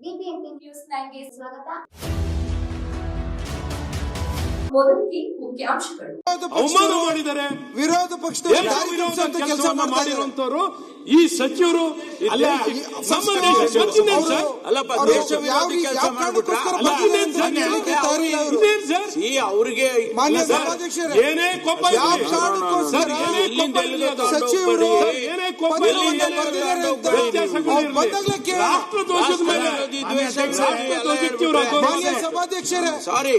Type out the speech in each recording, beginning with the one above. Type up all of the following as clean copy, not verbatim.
BBMP news 9ಗೆ ಸ್ವಾಗತ. ಮೊದಲಿಗೆ ಮುಖ್ಯಾಂಶಗಳು. ಅವಮಾನ ಮಾಡಿದ್ದಾರೆ. ವಿರೋಧ ಪಕ್ಷದವರು ಕೆಲಸ ಮಾಡಿರುವಂತವರು ಈ ಸಚಿವರು ಅಲ್ಲ ಅವರಿಗೆ ಏನೇ ಕೊಪ್ಪ ಸಚಿವರು ರಾಷ್ಟ್ರಧ್ವಜದ ಮೇಲೆ ಸಭಾಧ್ಯಕ್ಷರೇ ಸಾರಿ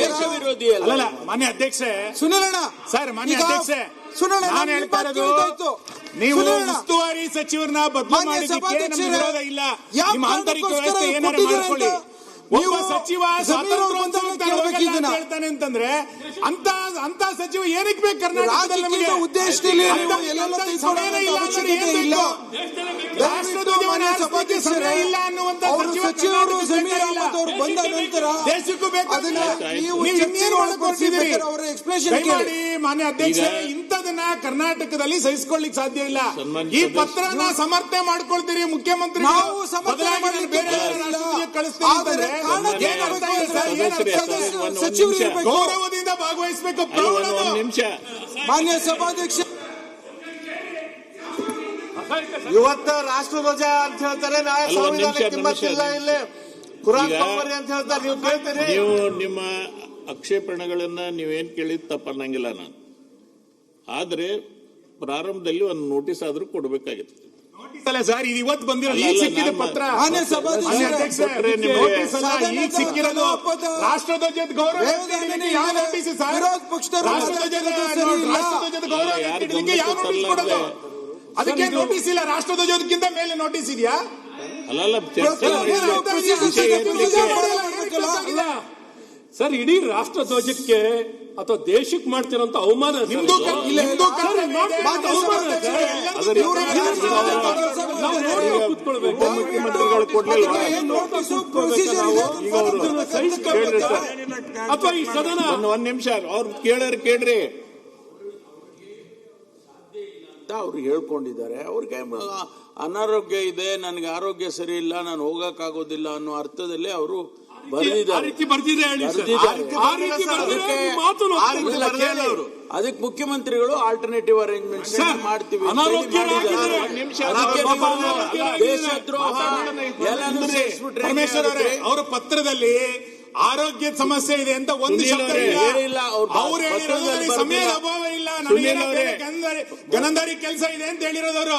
ದೇಶ ವಿರೋಧಿ ಅಲ್ಲ ಮಾನ್ಯ ಅಧ್ಯಕ್ಷೆ ಸುನಿಲಣ್ಣ ಸರ್ ಮಾನ್ಯ ಅಧ್ಯಕ್ಷೆ ನಾನು ಹೇಳ್ತಾ ಇರೋದು ನೀವು ಉಸ್ತುವಾರಿ ಸಚಿವರನ್ನ ಬದಲು ಮಾಡಿದ್ದಕ್ಕೆ ನಮ್ಗೆ ವಿರೋಧ ಇಲ್ಲ. ನಿಮ್ಮ ಆಂತರಿಕ ವ್ಯವಸ್ಥೆ ಏನಾದ್ರು ಮಾಡ್ಕೊಳ್ಳಿ. ಒಬ್ಬ ಸಚಿವ ಹೇಳ್ತಾನೆ ಅಂತಂದ್ರೆ ಅಂತ ಸಚಿವ ಏನಕ್ಕೆ ಬೇಕು ಕರ್ನಾಟಕದಲ್ಲಿ? ನಮಗೆ ಉದ್ದೇಶದಲ್ಲಿ ಇಲ್ಲ ಅನ್ನುವಂತ ಸಚಿವರು ಜಮೀರ್ ಅಹಮದ್ ಅವರು ಬಂದ ನಂತರ ದೇಶಕ್ಕೂ ಬೇಕು. ಮಾಡಿ ಮಾನ್ಯ ಅಧ್ಯಕ್ಷ, ಇಂಥದನ್ನ ಕರ್ನಾಟಕದಲ್ಲಿ ಸಹಿಸಿಕೊಳ್ಳಿಕ್ ಸಾಧ್ಯ ಇಲ್ಲ. ಈ ಪತ್ರನ ಸಮರ್ಥನೆ ಮಾಡ್ಕೊಳ್ತೀರಿ ಮುಖ್ಯಮಂತ್ರಿ ಗೌರವದಿಂದ ಭಾಗವಹಿಸಬೇಕು. ಮಾನ್ಯ ಸಭಾಧ್ಯಕ್ಷ ಇವತ್ತು ರಾಷ್ಟ್ರಧ್ವಜ ಅಂತ ಹೇಳ್ತಾರೆ, ನಾಳೆ ಸಂವಿಧಾನಕ್ಕೆ ಕಿಮ್ಮತ್ತಿಲ್ಲ, ಇಲ್ಲಿ ಕುರಾನ್ ತೊಂಬರಿ ಅಂತ ಹೇಳ್ತಾರೆ. ನೀವು ಕೇಳ್ತೀರಿ? ನೀವು ನಿಮ್ಮ ಆಕ್ಷೇಪಣೆಗಳನ್ನ ನೀವೇನ್ ಕೇಳಿದ್ ತಪ್ಪನ್ನಂಗಿಲ್ಲ ನಾನು. ಆದ್ರೆ ಪ್ರಾರಂಭದಲ್ಲಿ ಒಂದು ನೋಟಿಸ್ ಆದ್ರೂ ಕೊಡ್ಬೇಕಾಗಿತ್ತು. ಸರ್ ಇದು ಇವತ್ತು ಬಂದಿರೋ ಈಗ ಸಿಕ್ಕಿದ ಪತ್ರ. ಸಿಕ್ಕಿರೋದು ರಾಷ್ಟ್ರಧ್ವಜದ ಗೌರವ ಯಾವ ನೋಟಿಸ್ ಸರ್? ವಿರೋಧ ಪಕ್ಷದವರು ರಾಷ್ಟ್ರಧ್ವಜದ ಗೌರವ ಯಾವ ನೋಟಿಸ್ ಕೊಡೋದು? ಅದಕ್ಕೆ ನೋಟಿಸ್ ಇಲ್ಲ. ರಾಷ್ಟ್ರಧ್ವಜದಕ್ಕಿಂತ ಮೇಲೆ ನೋಟಿಸ್ ಇದೆಯಾ? ಅಲ್ಲ ಚರ್ಚೆ ಸರ್, ಇಡೀ ರಾಷ್ಟ್ರಧ್ವಜಕ್ಕೆ ಅಥವಾ ದೇಶಕ್ಕೆ ಮಾಡ್ತಿರೋಂತ ಅವಮಾನ ನಿಮ್ದು. ಮುಖ್ಯಮಂತ್ರಿಗಳು ಕೊಡ್ಲಿಲ್ಲ ಅಥವಾ ಈ ಸದನ ಒಂದ್ ನಿಮಿಷ ಅವ್ರು ಕೇಳ್ರಿ. ಅವ್ರು ಹೇಳ್ಕೊಂಡಿದ್ದಾರೆ, ಅವ್ರಿಗೆ ಅನಾರೋಗ್ಯ ಇದೆ, ನನಗೆ ಆರೋಗ್ಯ ಸರಿ ಇಲ್ಲ, ನಾನು ಹೋಗಕ್ಕಾಗೋದಿಲ್ಲ ಅನ್ನೋ ಅರ್ಥದಲ್ಲಿ ಅವರು ಅದಕ್ಕೆ ಮುಖ್ಯಮಂತ್ರಿಗಳು ಆಲ್ಟರ್ನೇಟಿವ್ ಅರೇಂಜ್ಮೆಂಟ್ಸ್ ಮಾಡ್ತೀವಿ. ದೇಶದ್ರೋಹ ಅವರ ಪತ್ರದಲ್ಲಿ ಆರೋಗ್ಯದ ಸಮಸ್ಯೆ ಇದೆ ಅಂತ ಒಂದು ಶಬ್ದ ಇಲ್ಲ. ಅವ್ರು ಹೇಳಿರೋದ್ರಲ್ಲಿ ಸಮಯದ ಅಭಾವ ಇಲ್ಲ, ಗನಂದಾರಿ ಕೆಲಸ ಇದೆ ಅಂತ ಹೇಳಿರೋದವರು.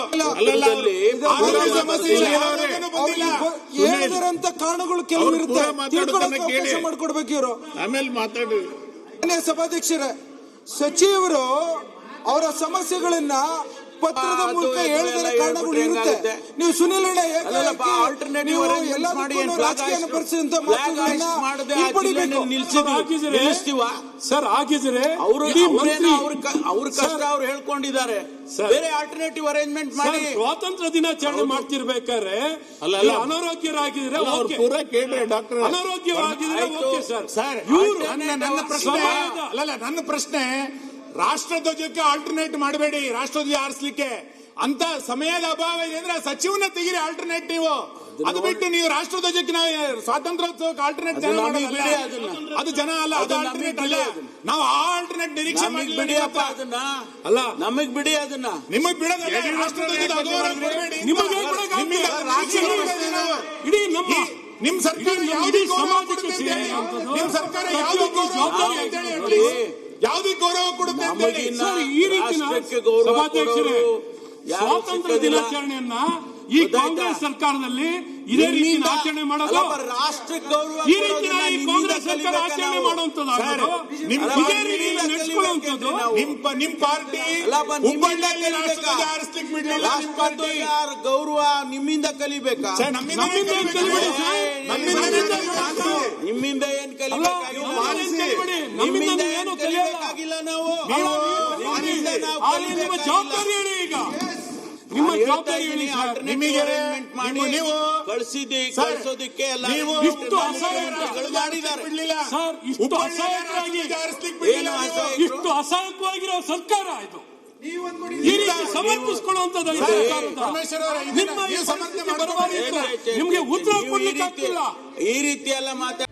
ಆರೋಗ್ಯ ಸಮಸ್ಯೆ ಹೇಳಿದಂತ ಕಾರಣಗಳು ಕೆಲವು ಇರುತ್ತೆ, ಮಾಡ್ಕೊಡ್ಬೇಕು ಇವರು. ಆಮೇಲೆ ಮಾತಾಡಿ. ಸಭಾಧ್ಯಕ್ಷರೇ, ಸಚಿವರು ಅವರ ಸಮಸ್ಯೆಗಳನ್ನ ಪತ್ರದ ಮೂಲಕ ಹೇಳಿದ ಕಾರಣಗಳು ಇರುತ್ತೆ. ನೀವು ಸುನಿಲ್ ರಾಜಕೀಯ ಪರಿಸ್ಥಿತಿ ಸರ್ ಆಗಿದ್ರೆ ಅವ್ರ ಕಷ್ಟ ಅವ್ರು ಹೇಳ್ಕೊಂಡಿದ್ದಾರೆ. ಬೇರೆ ಆಲ್ಟರ್ನೇಟಿವ್ ಅರೇಂಜ್ಮೆಂಟ್ ಮಾಡಿ ಸ್ವಾತಂತ್ರ್ಯ ದಿನಾಚರಣೆ ಮಾಡ್ತಿರ್ಬೇಕಾದ್ರೆ ಅನಾರೋಗ್ಯರಾಗಿದ್ರೆ ಪೂರ ಕೇಳ್ರಿ ಡಾಕ್ಟರ್. ಅನಾರೋಗ್ಯವಾಗಿದ್ರೆ ಸರ್ ನನ್ನ ಪ್ರಶ್ನೆ, ರಾಷ್ಟ್ರಧ್ವಜಕ್ಕೆ ಆಲ್ಟರ್ನೇಟ್ ಮಾಡಬೇಡಿ, ರಾಷ್ಟ್ರಧ್ವಜ ಆರಿಸಲಿಕ್ಕೆ ಅಂತ ಸಮಯದ ಅಭಾವ ಇದೆ ಅಂದ್ರೆ ಸಚಿವನ ತೆಗಿರಿ ಆಲ್ಟರ್ನೇಟಿವ್. ಅದು ಬಿಟ್ಟು ನೀವು ರಾಷ್ಟ್ರಧ್ವಜಕ್ಕೆ ನಾವು ಸ್ವಾತಂತ್ರ್ಯೋತ್ಸವಕ್ಕೆ ಆಲ್ಟರ್ನೇಟ್ ಅದು ಜನ ಅಲ್ಲ, ಅದು ಆಲ್ಟರ್ನೇಟ್ ಅಲ್ಲ. ನಾವು ಆಲ್ಟರ್ನೇಟ್ ನಿರೀಕ್ಷೆ ಬಿಡಿ ಅಪ್ಪ, ಅದನ್ನ ಅಲ್ಲ ನಮಗ್ ಬಿಡಿ, ಅದನ್ನ ನಿಮಗ್ ಬಿಡೋದಲ್ಲ. ರಾಷ್ಟ್ರಧ್ವಜದ ಅಗೌರವ ಕೊಡಬೇಡಿ. ಇಡೀ ನಿಮ್ ಸರ್ಕಾರ ನಿಮ್ ಸರ್ಕಾರ ಯಾವುದಕ್ಕೆ ಗೌರವ ಕೊಡುತ್ತೆ ಅಂತ ಹೇಳಿ. ಈ ರೀತಿ ಸಭಾಧ್ಯಕ್ಷರೇ, ಸ್ವಾತಂತ್ರ್ಯ ದಿನಾಚರಣೆಯನ್ನ ಈ ಕಾಂಗ್ರೆಸ್ ಸರ್ಕಾರದಲ್ಲಿ ಇದೇ ರೀತಿ ಆಚರಣೆ ಮಾಡೋದು, ರಾಷ್ಟ್ರಕ್ಕೆ ಗೌರವ ಈ ರೀತಿ ಕಾಂಗ್ರೆಸ್ ಸರ್ಕಾರ ಆಚರಣೆ ಮಾಡುವಂತದ್ದು, ನಡೆಸಿಕೊಳ್ಳುವಂತದ್ದು. ನಿಮ್ ಪಾರ್ಟಿ ಹುಬ್ಬಳ್ಳಿಯಲ್ಲಿ ರಾಷ್ಟ್ರಧ್ವಜ ಹಾರಿಸ್ಲಿಕ್ಕೆ ಬಿಡಲಿಲ್ಲ. ನಿಮ್ ಪಾರ್ಟಿ ಗೌರವ ನಿಮ್ಮಿಂದ ಕಲಿಬೇಕಾ? ನಮ್ಮಿಂದ ಏನ್ ಕಲಿಬೇಕಾಗಿಲ್ಲ. ನಮ್ಮಿಂದ ಏನು ಕಲಿಬೇಕಾಗಿಲ್ಲ. ನಾವು ನಿಮ್ಮ ಜವಾಬ್ದಾರಿ ಹೇಳಿ. ಈಗ ನಿಮ್ಮ ಜವಾಬ್ದಾರಿ ಹೇಳಿ. ನಿಮಗೆ ನೀವು ಕಳಿಸೋದಕ್ಕೆ ಎಲ್ಲ ಇಷ್ಟು ಅಸಹಾಯಕರಾಗಿ ಇಷ್ಟು ಅಸಹಾಯಕವಾಗಿರೋ ಸರ್ಕಾರ ಇದು. ಈ ರೀತಿ ಸಮರ್ಥಿಸಿಕೊಳ್ಳುವಂಥದ್ದು ಪರಮೇಶ್ವರ್ ಅವರೇ, ಇದನ್ನ ನಿಮ್ಮ ಈ ನೀವು ಸಮರ್ಥನೆ ಪರಿಸ್ಥಿತಿ ಬರಬಾರದಿತ್ತು. ನಿಮ್ಗೆ ಉತ್ತರ ಕೊಡ್ಲಿಕ್ಕೆ ಆಗ್ತಿಲ್ಲ. ಈ ರೀತಿ ಎಲ್ಲ ಮಾತಾಡ